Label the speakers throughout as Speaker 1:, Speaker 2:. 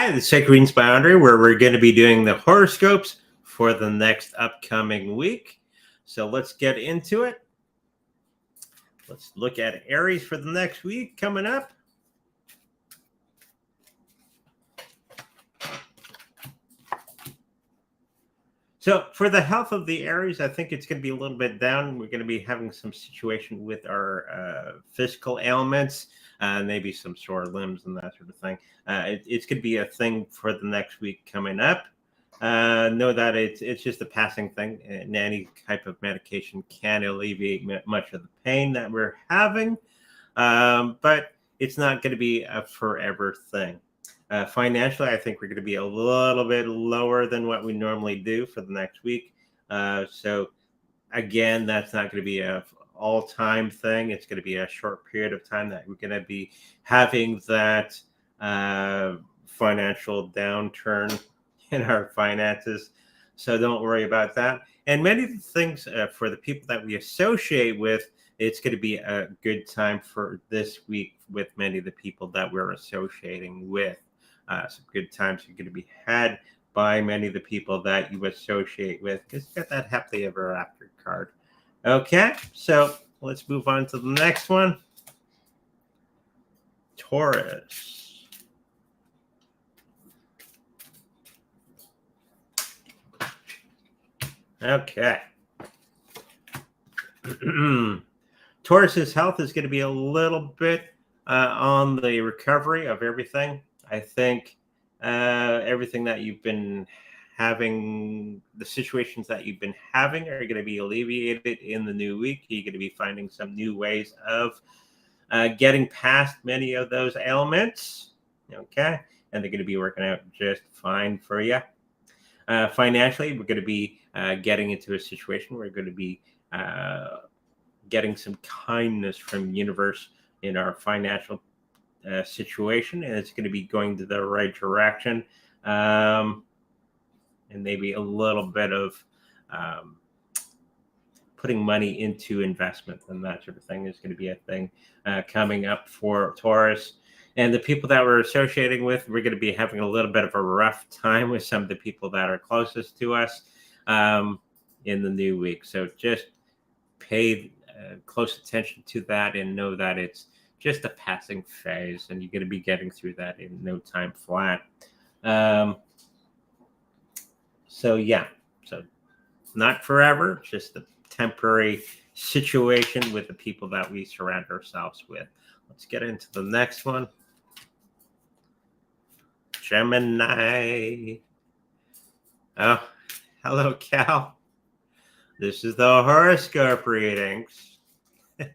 Speaker 1: Hi, the Sacred Greens Boundary, where we're going to be doing the horoscopes for the next upcoming week. So let's get into it. Let's look at Aries for the next week coming up. So for the health of the Aries, I think it's going to be a little bit down. We're going to be having some situation with our physical ailments, maybe some sore limbs and that sort of thing. It's going to be a thing for the next week coming up. Know that it's just a passing thing, and any type of medication can alleviate much of the pain that we're having, but it's not going to be a forever thing. Financially, I think we're going to be a little bit lower than what we normally do for the next week. So again, that's not going to be a all-time thing. It's going to be a short period of time that we're going to be having that financial downturn in our finances. So don't worry about that. And many of the things for the people that we associate with, it's going to be a good time for this week with many of the people that we're associating with. Some good times are going to be had by many of the people that you associate with, because you got that happily ever after card. Okay, so let's move on to the next one. Taurus. Okay. Taurus's health is going to be a little bit on the recovery of everything. I think everything that you've been having, the situations that you've been having are going to be alleviated in the new week. You're going to be finding some new ways of getting past many of those ailments. Okay. And they're going to be working out just fine for you. Financially, we're going to be getting into a situation where we're going to be getting some kindness from the universe in our financial situation, and it's going to be going to the right direction, and maybe a little bit of putting money into investment and that sort of thing is going to be a thing coming up for Taurus. And the people that we're associating with, we're going to be having a little bit of a rough time with some of the people that are closest to us in the new week. So just pay close attention to that and know that it's just a passing phase, and you're going to be getting through that in no time flat. So yeah, so not forever, just a temporary situation with the people that we surround ourselves with. Let's get into the next one. Gemini. Oh, hello, Cal. This is the horoscope readings.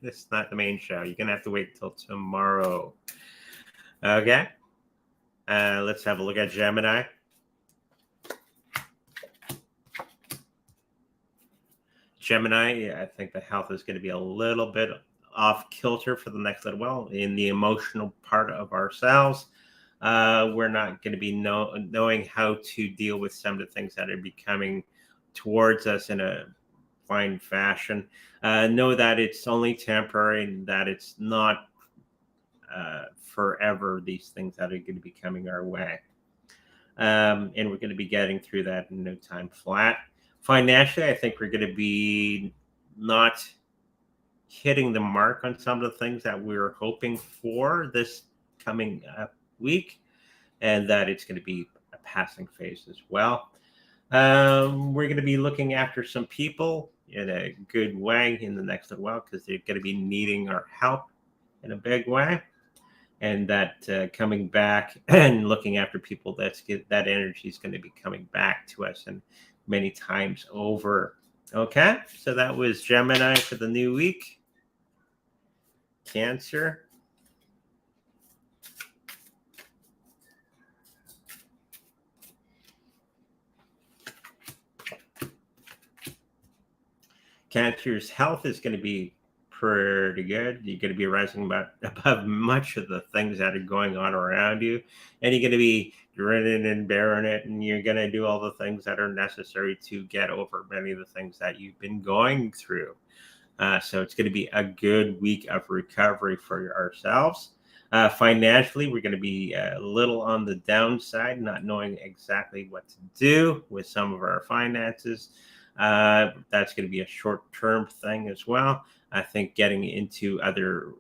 Speaker 1: This is not the main show. You're going to have to wait till tomorrow. Okay. Let's have a look at Gemini. Gemini, I think the health is going to be a little bit off kilter for the next little while in the emotional part of ourselves. We're not going to be knowing how to deal with some of the things that are becoming towards us in a fine fashion. Know that it's only temporary and that it's not forever, these things that are going to be coming our way. And we're going to be getting through that in no time flat. Financially, I think we're going to be not hitting the mark on some of the things that we were hoping for this coming week, and that it's going to be a passing phase as well. We're going to be looking after some people in a good way in the next little while, because they're going to be needing our help in a big way. And that coming back and looking after people, that energy is going to be coming back to us and many times over. Okay, so that was Gemini for the new week. Cancer. Cancer's health is going to be pretty good. You're going to be rising above much of the things that are going on around you, and you're going to be grinning and bearing it, and you're going to do all the things that are necessary to get over many of the things that you've been going through. So it's going to be a good week of recovery for ourselves. Financially, we're going to be a little on the downside, not knowing exactly what to do with some of our finances. That's going to be a short-term thing as well. I think getting into other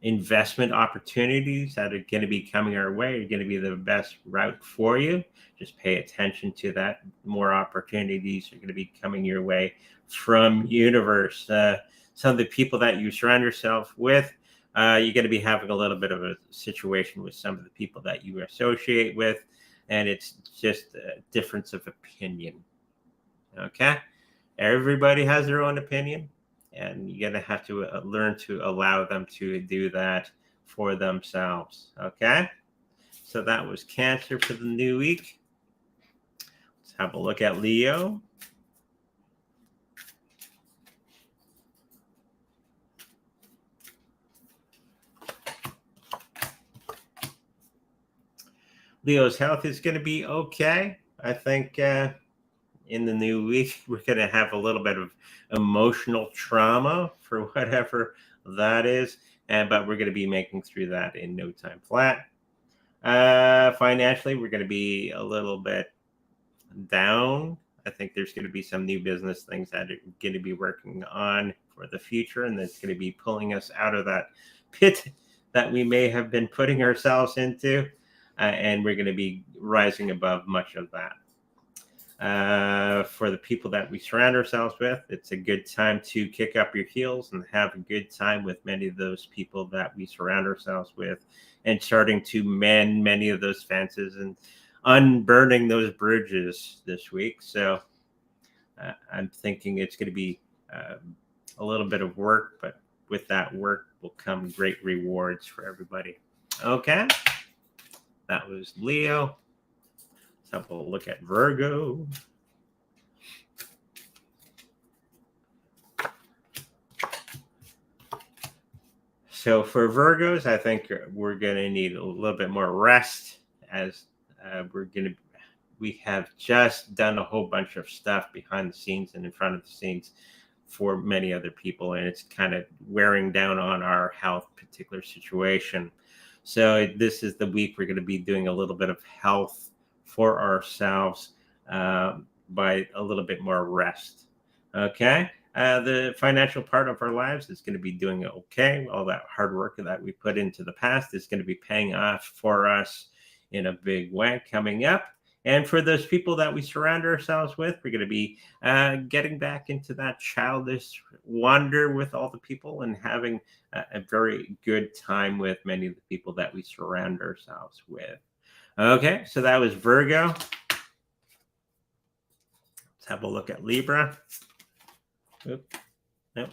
Speaker 1: investment opportunities that are going to be coming our way are going to be the best route for you. Just pay attention to that. More opportunities are going to be coming your way from universe. Some of the people that you surround yourself with, you're going to be having a little bit of a situation with some of the people that you associate with, and it's just a difference of opinion. Okay, everybody has their own opinion, and you're going to have to learn to allow them to do that for themselves. Okay, so that was Cancer for the new week. Let's have a look at Leo. Leo's health is going to be okay. I think in the new week, we're going to have a little bit of emotional trauma for whatever that is. But we're going to be making through that in no time flat. Financially, we're going to be a little bit down. I think there's going to be some new business things that are going to be working on for the future, and that's going to be pulling us out of that pit that we may have been putting ourselves into. And we're going to be rising above much of that. For the people that we surround ourselves with, it's a good time to kick up your heels and have a good time with many of those people that we surround ourselves with, and starting to mend many of those fences and unburning those bridges this week. So I'm thinking it's going to be a little bit of work, but with that work will come great rewards for everybody. Okay. That was Leo. Let's have a look at Virgo. So for Virgos, I think we're going to need a little bit more rest, as we have just done a whole bunch of stuff behind the scenes and in front of the scenes for many other people, and it's kind of wearing down on our health particular situation. So this is the week we're going to be doing a little bit of health for ourselves by a little bit more rest. Okay. The financial part of our lives is going to be doing okay. All that hard work that we put into the past is going to be paying off for us in a big way coming up. And for those people that we surround ourselves with, we're going to be getting back into that childish wonder with all the people and having a very good time with many of the people that we surround ourselves with. Okay, so that was Virgo. Let's have a look at Libra. Oop. Nope.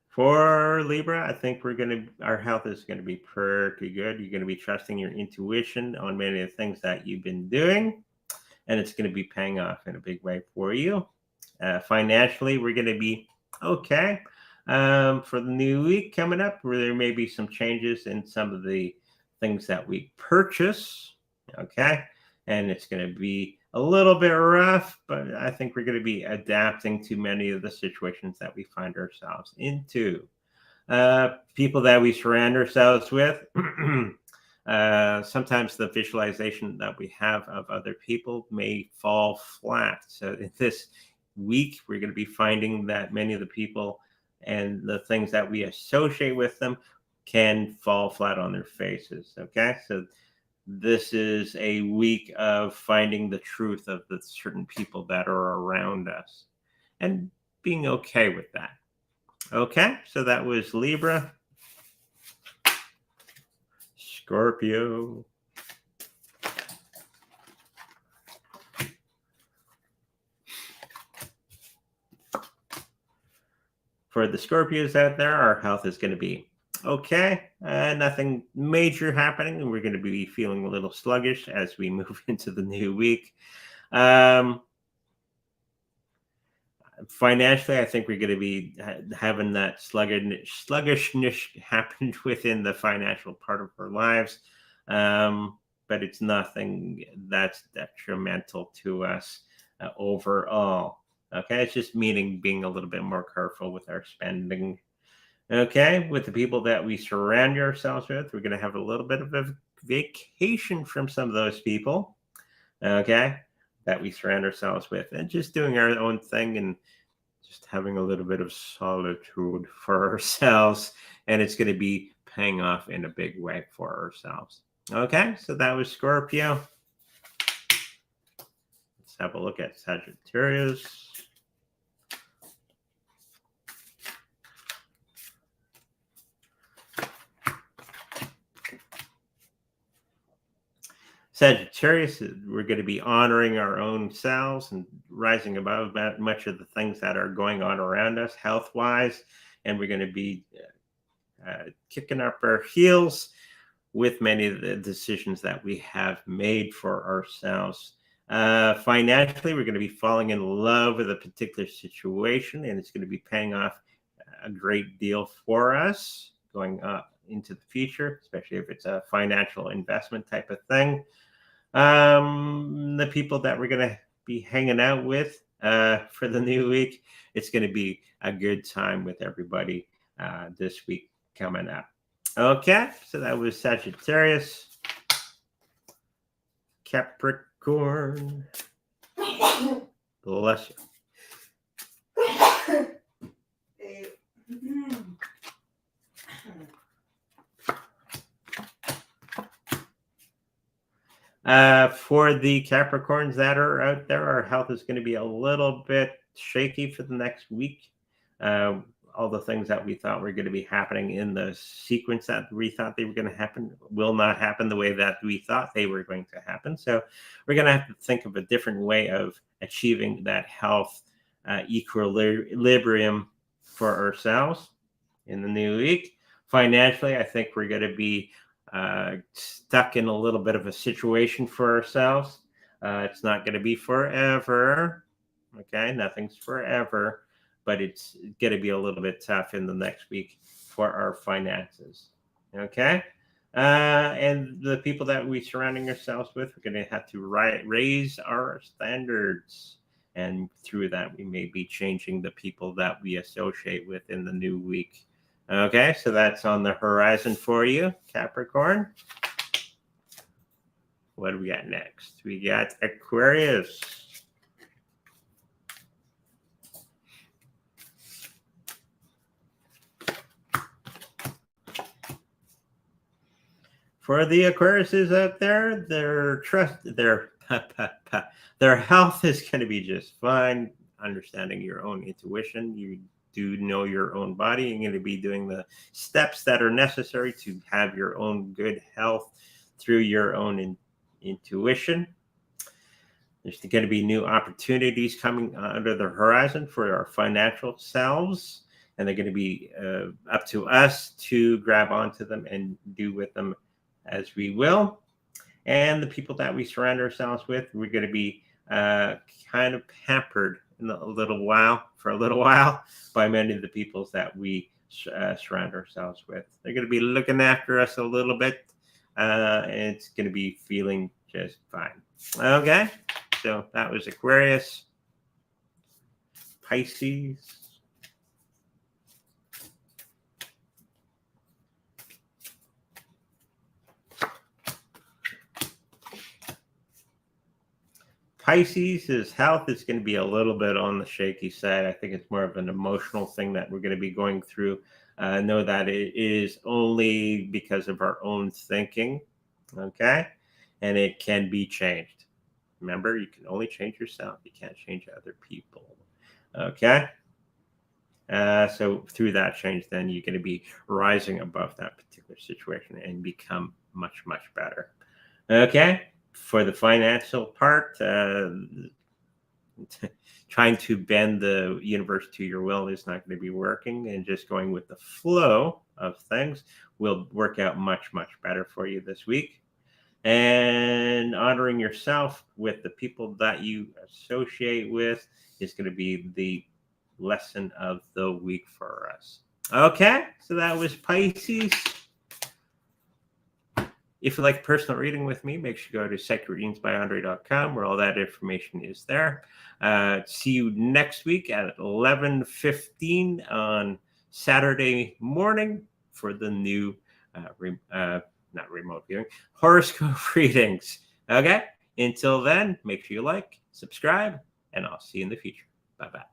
Speaker 1: For Libra, I think our health is going to be pretty good. You're going to be trusting your intuition on many of the things that you've been doing, and it's going to be paying off in a big way for you. Financially, we're going to be okay. For the new week coming up, where there may be some changes in some of the things that we purchase. Okay. And it's going to be a little bit rough, but I think we're going to be adapting to many of the situations that we find ourselves into. People that we surround ourselves with, sometimes the visualization that we have of other people may fall flat. So in this week, we're going to be finding that many of the people and the things that we associate with them can fall flat on their faces. Okay. So this is a week of finding the truth of the certain people that are around us and being okay with that. Okay, so that was Libra. Scorpio. For the Scorpios out there, our health is going to be okay. Nothing major happening, and we're going to be feeling a little sluggish as we move into the new week. Financially, I think we're going to be having that sluggishness happened within the financial part of our lives, but it's nothing that's detrimental to us. overall. Okay, it's just meaning being a little bit more careful with our spending. Okay, with the people that we surround ourselves with, we're going to have a little bit of a vacation from some of those people. Okay, that we surround ourselves with, and just doing our own thing and just having a little bit of solitude for ourselves. And it's going to be paying off in a big way for ourselves. Okay, so that was Scorpio. Let's have a look at Sagittarius. Sagittarius, we're going to be honoring our own selves and rising above much of the things that are going on around us health-wise. And we're going to be kicking up our heels with many of the decisions that we have made for ourselves. Financially, we're going to be falling in love with a particular situation, and it's going to be paying off a great deal for us going into the future, especially if it's a financial investment type of thing. The people that we're going to be hanging out with for the new week, it's going to be a good time with everybody this week coming up. Okay, so that was Sagittarius. Capricorn. Bless you. For the Capricorns that are out there, our health is going to be a little bit shaky for the next week. All the things that we thought were going to be happening in the sequence that we thought they were going to happen will not happen the way that we thought they were going to happen. So we're going to have to think of a different way of achieving that health equilibrium for ourselves in the new week. Financially, I think we're going to be stuck in a little bit of a situation for ourselves. It's not going to be forever. Okay, nothing's forever. But it's going to be a little bit tough in the next week for our finances. Okay. And the people that we're surrounding ourselves with, we're going to have to raise our standards. And through that, we may be changing the people that we associate with in the new week. Okay. So that's on the horizon for you, Capricorn. What do we got next? We got Aquarius. For the Aquariuses out there, their health is going to be just fine. Understanding your own intuition, you do know your own body. You're going to be doing the steps that are necessary to have your own good health through your own intuition. There's going to be new opportunities coming under the horizon for our financial selves, and they're going to be up to us to grab onto them and do with them as we will. And the people that we surround ourselves with, we're going to be kind of pampered for a little while by many of the peoples that we surround ourselves with. They're going to be looking after us a little bit, and it's going to be feeling just fine. Okay, so that was Aquarius. Pisces. Pisces' health is going to be a little bit on the shaky side. I think it's more of an emotional thing that we're going to be going through. Know that it is only because of our own thinking, okay? And it can be changed. Remember, you can only change yourself. You can't change other people, okay? So through that change, then you're going to be rising above that particular situation and become much, much better, okay? For the financial part, trying to bend the universe to your will is not going to be working, and just going with the flow of things will work out much, much better for you this week. And honoring yourself with the people that you associate with is going to be the lesson of the week for us. Okay, so that was Pisces. If you like a personal reading with me, make sure you go to psychicreadingsbyandre.com where all that information is there. See you next week at 11:15 on Saturday morning for the new, not remote viewing, horoscope readings. Okay? Until then, make sure you like, subscribe, and I'll see you in the future. Bye-bye.